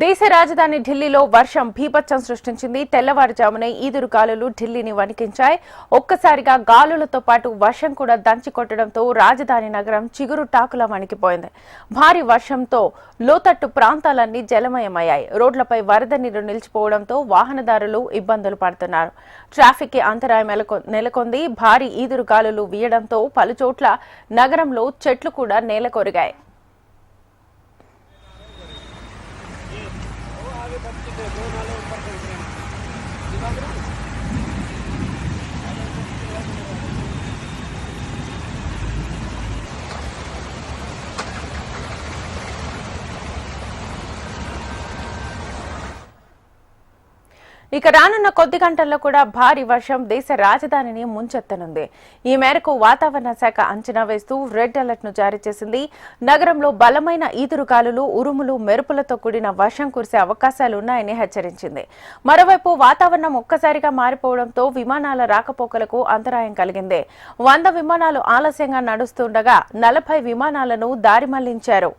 దేశ రాజధాని ఢిల్లీలో వర్షం భీభత్సం సృష్టించింది. తెల్లవారుజామునే ఈదురు గాలులు ఢిల్లీని వణికించాయి. ఒక్కసారిగా గాలులతో పాటు వర్షం కూడా దంచి కొట్టడంతో రాజధాని నగరం చిగురు టాకులా వణికిపోయింది. భారీ వర్షంతో లోతట్టు ప్రాంతాలన్నీ జలమయమయ్యాయి. రోడ్లపై వరద నీరు నిలిచిపోవడంతో వాహనదారులు ఇబ్బందులు పడుతున్నారు. ట్రాఫిక్ కి అంతరాయం నెలకొంది. భారీ ఈదురు గాలులు వీయడంతో పలుచోట్ల నగరంలో చెట్లు కూడా నేలకొరిగాయి. ఇక రానున్న కొద్ది గంటల్లో కూడా భారీ వర్షం దేశ రాజధానిని ముంచెత్తనుంది. ఈ మేరకు వాతావరణ శాఖ అంచనా వేస్తూ రెడ్ అలర్ట్ ను జారీ చేసింది. నగరంలో బలమైన ఈదురుగాలులు, ఉరుములు, మెరుపులతో కూడిన వర్షం కురిసే అవకాశాలున్నాయని హెచ్చరించింది. మరోవైపు వాతావరణం ఒక్కసారిగా మారిపోవడంతో విమానాల రాకపోకలకు అంతరాయం కలిగింది. 100 విమానాలు ఆలస్యంగా నడుస్తుండగా 40 విమానాలను దారి మళ్లించారు.